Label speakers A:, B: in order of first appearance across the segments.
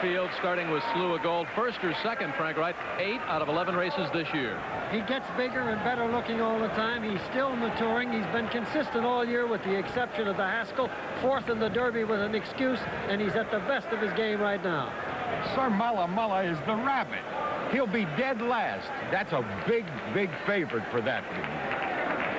A: field, starting with Slew of Gold. First or second, Frank Wright, 8 out of 11 races this year.
B: He gets bigger and better looking all the time. He's still maturing. He's been consistent all year with the exception of the Haskell. 4th in the Derby with an excuse, and he's at the best of his game right now.
C: Sir Mulla is the rabbit. He'll be dead last. That's a big, big favorite for that.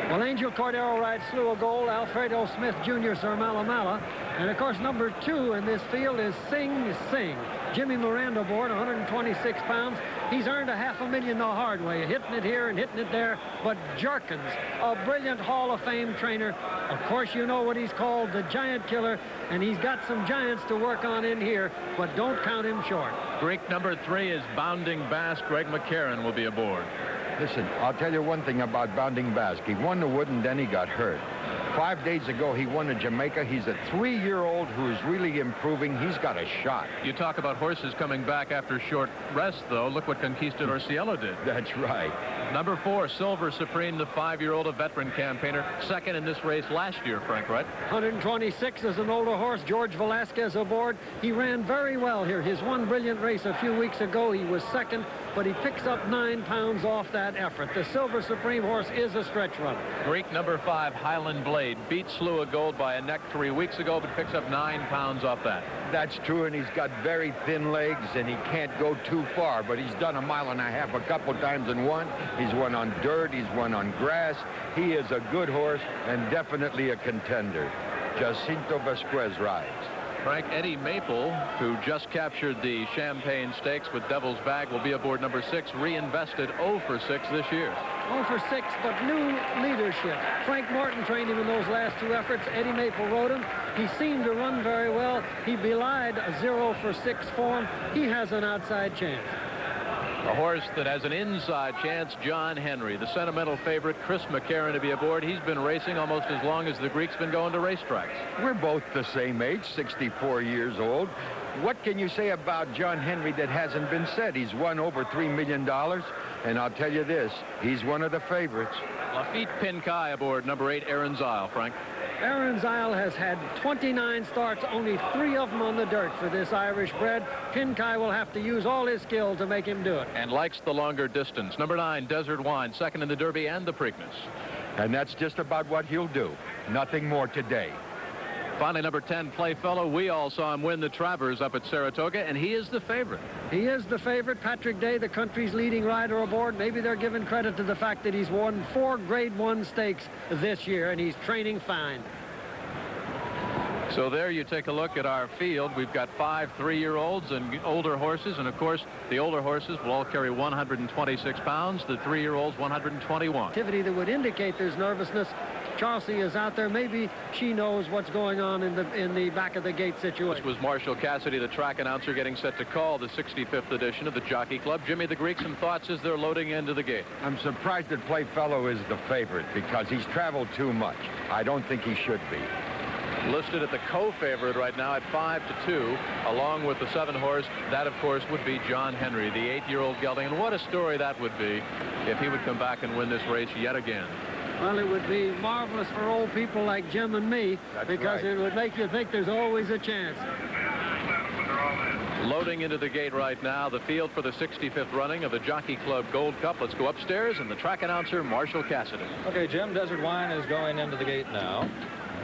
B: Well, Angel Cordero rides Slew of Gold, Alfredo Smith Jr., Sir Mala. And, of course, number 2 in this field is Sing Sing. Jimmy Miranda aboard, 126 pounds. He's earned $500,000 the hard way, hitting it here and hitting it there. But Jerkins, a brilliant Hall of Fame trainer. Of course, you know what he's called, the Giant Killer, and he's got some giants to work on in here, but don't count him short.
A: Greek number 3 is Bounding Bass. Greg McCarron will be aboard.
C: Listen, I'll tell you one thing about Bounding Bass. He won the Wood and then he got hurt. 5 days ago, he won in Jamaica. He's a 3-year-old who's really improving. He's got a shot.
A: You talk about horses coming back after short rest, though. Look what Conquistador Cielo did.
C: That's right.
A: Number 4, Silver Supreme, the 5-year-old, a veteran campaigner. Second in this race last year, Frank Wright.
B: 126 is an older horse. George Velasquez aboard. He ran very well here. His one brilliant race a few weeks ago, he was second, but he picks up 9 pounds off that effort. The Silver Supreme horse is a stretch runner.
A: Greek number 5, Highland Blade, beat Slew of Gold by a neck 3 weeks ago, but picks up 9 pounds off that.
C: That's true, and he's got very thin legs, and he can't go too far, but he's done 1.5 miles a couple times and won. He's won on dirt, he's won on grass. He is a good horse and definitely a contender. Jacinto Vasquez rides.
A: Frank, Eddie Maple, who just captured the Champagne Stakes with Devil's Bag, will be aboard number 6, Reinvested, 0 for 6 this year.
B: 0 for 6, but new leadership. Frank Morton trained him in those last 2 efforts. Eddie Maple rode him. He seemed to run very well. He belied a 0 for 6 form. He has an outside chance.
A: A horse that has an inside chance, John Henry, the sentimental favorite, Chris McCarron, to be aboard. He's been racing almost as long as the Greek's been going to racetracks.
C: We're both the same age, 64 years old. What can you say about John Henry that hasn't been said? He's won over $3 million, and I'll tell you this, he's one of the favorites.
A: Lafitte Pinkai aboard number 8, Aaron's Isle, Frank.
B: Aaron's Isle has had 29 starts, only 3 of them on the dirt for this Irish bred. Pinkai will have to use all his skill to make him do it.
A: And likes the longer distance. Number 9, Desert Wine, second in the Derby and the Preakness.
C: And that's just about what he'll do. Nothing more today.
A: Finally, number 10, Playfellow. We all saw him win the Travers up at Saratoga, and he is the favorite.
B: He is the favorite. Patrick Day, the country's leading rider aboard. Maybe they're giving credit to the fact that he's won 4 Grade 1 stakes this year, and he's training fine.
A: So there you take a look at our field. We've got 5 3-year-olds and older horses, and of course the older horses will all carry 126 pounds, the 3-year-olds 121.
B: Activity that would indicate there's nervousness. Chelsea is out there. Maybe she knows what's going on in the back of the gate situation.
A: This was Marshall Cassidy, the track announcer, getting set to call the 65th edition of the Jockey Club. Jimmy the Greek, some thoughts as they're loading into the gate.
C: I'm surprised that Playfellow is the favorite because he's traveled too much. I don't think he should be.
A: Listed at the co-favorite right now at 5-2, along with the 7-horse. That, of course, would be John Henry, the 8-year-old gelding. And what a story that would be if he would come back and win this race yet again.
B: Well, it would be marvelous for old people like Jim and me.
C: That's
B: because
C: right.
B: It would make you think there's always a chance.
A: Loading into the gate right now, the field for the 65th running of the Jockey Club Gold Cup. Let's go upstairs, and the track announcer, Marshall Cassidy.
D: Okay, Jim, Desert Wine is going into the gate now.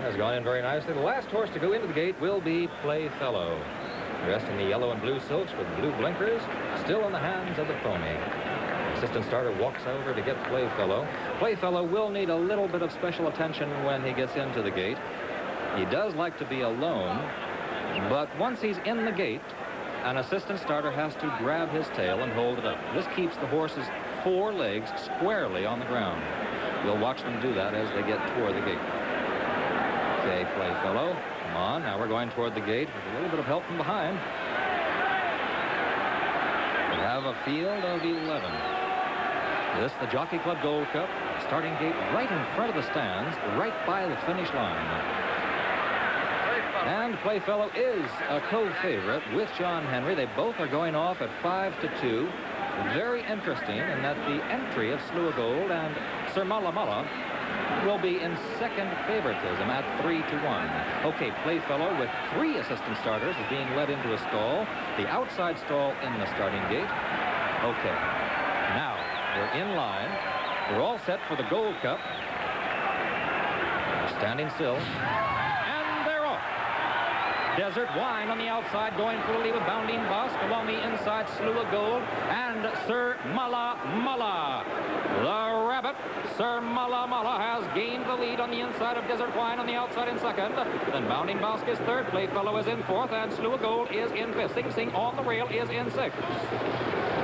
D: Has gone in very nicely. The last horse to go into the gate will be Playfellow. Dressed in the yellow and blue silks with blue blinkers, still in the hands of the pony. Assistant starter walks over to get Playfellow. Playfellow will need a little bit of special attention when he gets into the gate. He does like to be alone, but once he's in the gate, an assistant starter has to grab his tail and hold it up. This keeps the horse's 4 legs squarely on the ground. We'll watch them do that as they get toward the gate. Okay, Playfellow, come on. Now we're going toward the gate with a little bit of help from behind. We have a field of 11. This, the Jockey Club Gold Cup, starting gate right in front of the stands, right by the finish line. And Playfellow is a co-favorite with John Henry. They both are going off at 5-2. Very interesting in that the entry of Slew of Gold and Sir Mala will be in second favoritism at 3-1. Okay, Playfellow with 3 assistant starters is being led into a stall. The outside stall in the starting gate. Okay, now we're in line. We're all set for the Gold Cup. We're standing still. And they're off. Desert Wine on the outside, going for the lead with Bounding Bosque. Along the inside, Slew of Gold and Sir Mala Mala. The Rabbit, Sir Mala Mala, has gained the lead on the inside of Desert Wine on the outside in second. Then Bounding Bosque is third. Playfellow is in fourth, and Slew of Gold is in fifth. Sing Sing on the rail is in sixth.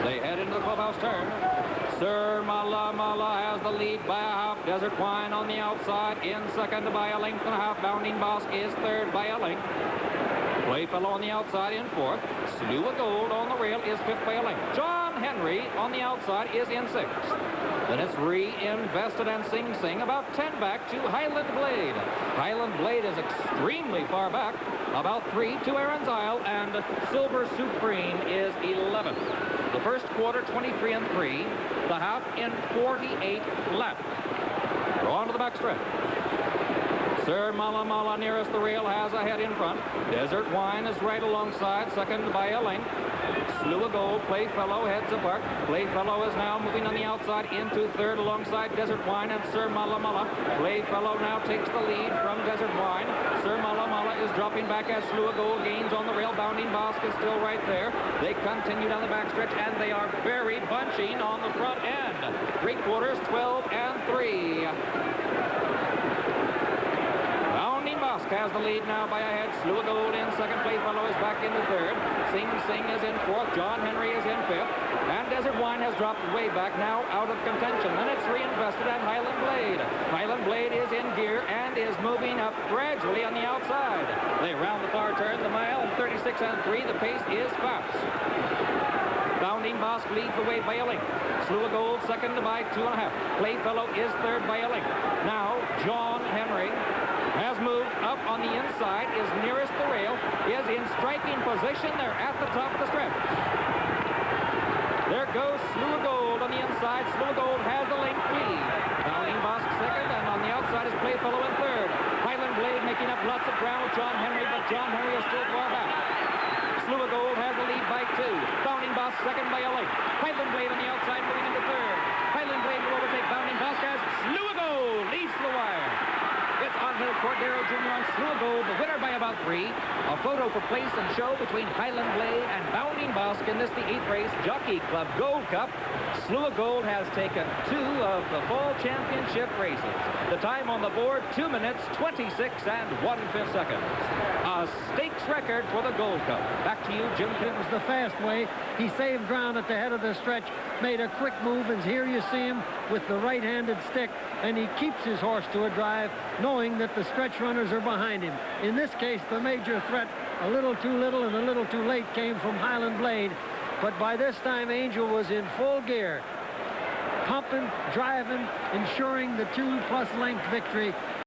D: They head into the clubhouse turn. Sir Mala Mala has the lead by a half. Desert Wine on the outside in second by a length and a half. Bounding Bosque is third by a length. Playfellow on the outside in fourth. Slew of Gold on the rail is fifth by a length. John Henry on the outside is in sixth. Then it's Reinvested and Sing Sing about 10 back to Highland Blade. Highland Blade is extremely far back, about 3 to Aaron's Isle, and Silver Supreme is 11th. The first quarter, 23-3. The half in 48 left. We're on to the backstretch. Sir Mala Mala nearest the rail has a head in front. Desert Wine is right alongside, second by a length. Slew of Gold, Playfellow heads apart. Playfellow is now moving on the outside into third alongside Desert Wine and Sir Mala Mala. Playfellow now takes the lead from Desert Wine. Sir Mala Mala is dropping back as Slew of Gold gains on the rail. Bounding Bosque is still right there. They continue down the backstretch, and they are very bunching on the front end. 3/4, 12-3. Bosque has the lead now by a head. Slew of Gold in second. Playfellow is back into third. Sing Sing is in fourth. John Henry is in fifth. And Desert Wine has dropped way back, now out of contention. Then it's Reinvested and Highland Blade. Highland Blade is in gear and is moving up gradually on the outside. They round the far turn, the mile, in 36-3. The pace is fast. Bounding Bosque leads the way by a length. Slew of Gold second by 2.5. Playfellow is third by a length. Now John Henry has moved up on the inside, is nearest the rail, is in striking position there at the top of the stretch. There goes Slew of Gold on the inside. Slew of Gold has the length lead. Bounding Bosque second, and on the outside is Playfellow in third. Highland Blade making up lots of ground with John Henry, but John Henry is still far back. Slew of Gold has the lead by 2. Bounding Bosque second by a length. Highland Blade on the outside moving into third. Highland Blade will overtake Bounding Bosque as Slew of Gold leads the wire. It's Untitled Cordero Jr. on Slew of Gold, the winner by about 3. A photo for place and show between Highland Blade and Bounding Bosque in this, the 8th race, Jockey Club Gold Cup. Slew of Gold has taken 2 of the fall championship races. The time on the board, 2 minutes, 26 and 1/5 seconds. A stakes record for the Gold Cup. Back to you, Jim.
B: It was the fast way. He saved ground at the head of the stretch, made a quick move, and here you see him with the right-handed stick, and he keeps his horse to a drive, knowing that the stretch runners are behind him. In this case, the major threat, a little too little and a little too late, came from Highland Blade. But by this time, Angel was in full gear, pumping, driving, ensuring the 2+ length victory.